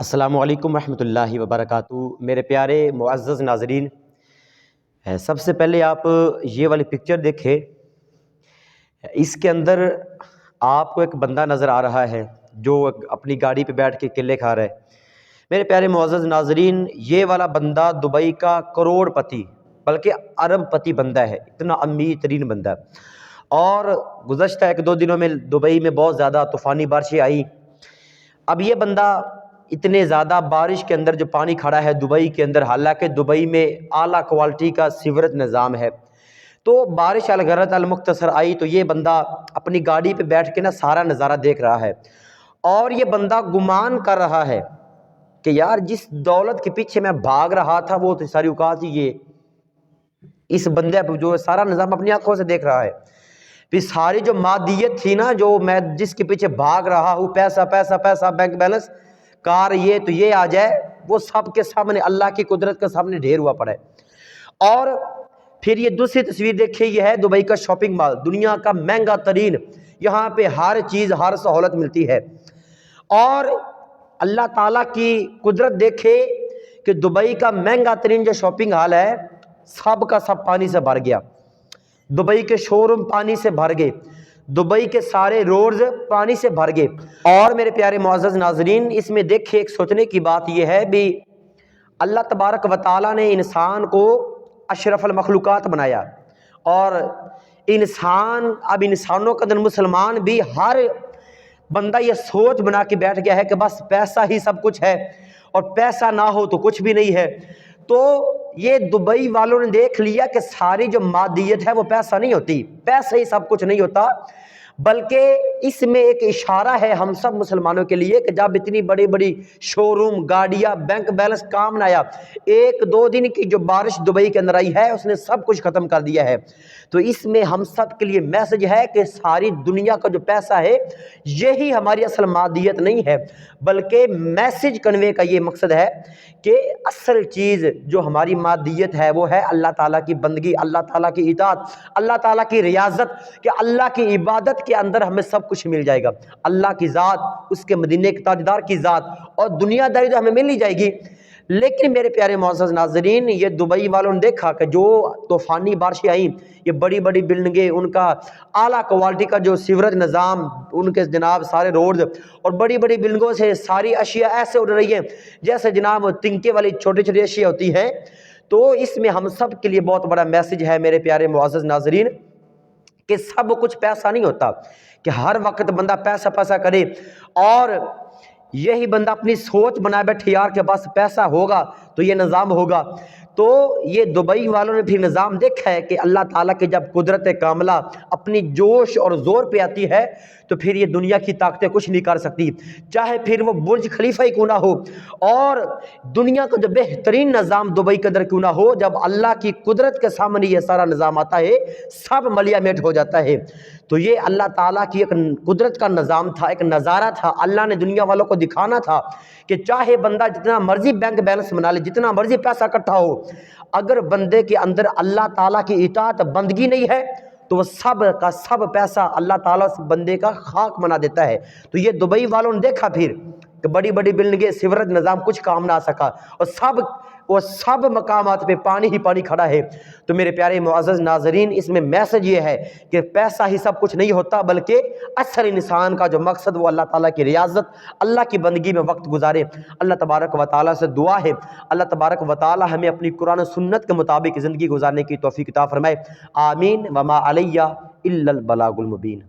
السلام علیکم ورحمۃ اللہ وبرکاتہ۔ میرے پیارے معزز ناظرین، سب سے پہلے آپ یہ والی پکچر دیکھیں۔ اس کے اندر آپ کو ایک بندہ نظر آ رہا ہے جو اپنی گاڑی پہ بیٹھ کے کیلے کھا رہا ہے۔ میرے پیارے معزز ناظرین، یہ والا بندہ دبئی کا کروڑ پتی بلکہ ارب پتی بندہ ہے، اتنا امیر ترین بندہ ہے۔ اور گزشتہ ایک دو دنوں میں دبئی میں بہت زیادہ طوفانی بارشیں آئی۔ اب یہ بندہ اتنے زیادہ بارش کے اندر جو پانی کھڑا ہے دبئی کے اندر، حالانکہ دبئی میں اعلیٰ کوالٹی کا سیوریج نظام ہے، تو بارش الغرض المختصر آئی تو یہ بندہ اپنی گاڑی پہ بیٹھ کے سارا نظارہ دیکھ رہا ہے، اور یہ بندہ گمان کر رہا ہے کہ یار جس دولت کے پیچھے میں بھاگ رہا تھا وہ تو ساری اوقات ہی یہ اس بندے پہ جو سارا نظام اپنی آنکھوں سے دیکھ رہا ہے۔ پھر ساری جو مادیت تھی نا، جو میں جس کے پیچھے بھاگ رہا ہوں، پیسہ پیسہ پیسہ، بینک بیلنس، کار یہ تو یہ آ جائے، وہ سب کے سامنے اللہ کی قدرت کے سامنے ڈھیر ہوا پڑا ہے۔ اور پھر یہ دوسری تصویر دیکھیے، یہ ہے دبئی کا شاپنگ مال، دنیا کا مہنگا ترین، یہاں پہ ہر چیز ہر سہولت ملتی ہے۔ اور اللہ تعالیٰ کی قدرت دیکھے کہ دبئی کا مہنگا ترین جو شاپنگ ہال ہے سب کا سب پانی سے بھر گیا، دبئی کے شو روم پانی سے بھر گئے، دبئی کے سارے روڈز پانی سے بھر گئے۔ اور میرے پیارے معزز ناظرین، اس میں دیکھیں ایک سوچنے کی بات یہ ہے بھی، اللہ تبارک و تعالیٰ نے انسان کو اشرف المخلوقات بنایا، اور انسان اب انسانوں کے اندر مسلمان بھی ہر بندہ یہ سوچ بنا کے بیٹھ گیا ہے کہ بس پیسہ ہی سب کچھ ہے، اور پیسہ نہ ہو تو کچھ بھی نہیں ہے۔ تو یہ دبئی والوں نے دیکھ لیا کہ ساری جو مادیت ہے وہ پیسہ نہیں ہوتی، پیسہ ہی سب کچھ نہیں ہوتا، بلکہ اس میں ایک اشارہ ہے ہم سب مسلمانوں کے لیے کہ جب اتنی بڑی بڑی شو روم، گاڑیاں، بینک بیلنس کام نہ آیا، ایک دو دن کی جو بارش دبئی کے اندر آئی ہے اس نے سب کچھ ختم کر دیا ہے۔ تو اس میں ہم سب کے لیے میسج ہے کہ ساری دنیا کا جو پیسہ ہے یہی ہماری اصل مادیت نہیں ہے، بلکہ میسج کنوے کا یہ مقصد ہے کہ اصل چیز جو ہماری مادیت ہے وہ ہے اللہ تعالیٰ کی بندگی، اللہ تعالیٰ کی اطاعت، اللہ تعالیٰ کی ریاضت، کہ اللہ کی عبادت کے اندر ہمیں سب کچھ مل جائے گا، اللہ کی ذات، اس کے مدینے کے تاجدار کی ذات، اور دنیا داری تو ہمیں مل ہی جائے گی۔ لیکن میرے پیارے معزز ناظرین، یہ دبئی والوں نے دیکھا کہ جو طوفانی بارشیں آئیں، یہ بڑی بڑی بلڈنگیں، ان کا اعلیٰ کوالٹی کا جو سیوریج نظام، ان کے جناب سارے روڈز، اور بڑی بڑی بلڈنگوں سے ساری اشیاء ایسے اڑ رہی ہیں جیسے جناب تنکے والی چھوٹی چھوٹی اشیاء ہوتی ہیں۔ تو اس میں ہم سب کے لیے بہت بڑا میسج ہے میرے پیارے معزز ناظرین کہ سب کچھ پیسہ نہیں ہوتا، کہ ہر وقت بندہ پیسہ پیسہ کرے اور یہی بندہ اپنی سوچ بنا بیٹھے یار کہ بس پیسہ ہوگا تو یہ نظام ہوگا۔ تو یہ دبئی والوں نے بھی نظام دیکھا ہے کہ اللہ تعالیٰ کی جب قدرت کاملہ اپنی جوش اور زور پہ آتی ہے تو پھر یہ دنیا کی طاقتیں کچھ نہیں کر سکتی، چاہے پھر وہ برج خلیفہ ہی کیوں نہ ہو، اور دنیا کا جو بہترین نظام دبئی کے اندر کیوں نہ ہو، جب اللہ کی قدرت کے سامنے یہ سارا نظام آتا ہے سب ملیا میٹ ہو جاتا ہے۔ تو یہ اللہ تعالیٰ کی ایک قدرت کا نظام تھا، ایک نظارہ تھا، اللہ نے دنیا والوں کو دکھانا تھا کہ چاہے بندہ جتنا مرضی بینک بیلنس بنا لے، جتنا مرضی پیسہ اکٹھا ہو، اگر بندے کے اندر اللہ تعالیٰ کی اطاعت بندگی نہیں ہے تو وہ سب کا سب پیسہ اللہ تعالیٰ اس بندے کا خاک بنا دیتا ہے۔ تو یہ دبئی والوں نے دیکھا پھر کہ بڑی بڑی بلڈنگیں، سیوریج نظام کچھ کام نہ آ سکا، اور سب مقامات پہ پانی ہی پانی کھڑا ہے۔ تو میرے پیارے معزز ناظرین، اس میں میسج یہ ہے کہ پیسہ ہی سب کچھ نہیں ہوتا، بلکہ اصل انسان کا جو مقصد وہ اللہ تعالیٰ کی ریاضت، اللہ کی بندگی میں وقت گزارے۔ اللہ تبارک و تعالیٰ سے دعا ہے اللہ تبارک و تعالیٰ ہمیں اپنی قرآن و سنت کے مطابق زندگی گزارنے کی توفیق عطا فرمائے۔ آمین۔ وما علیہ الا البلاغ المبین۔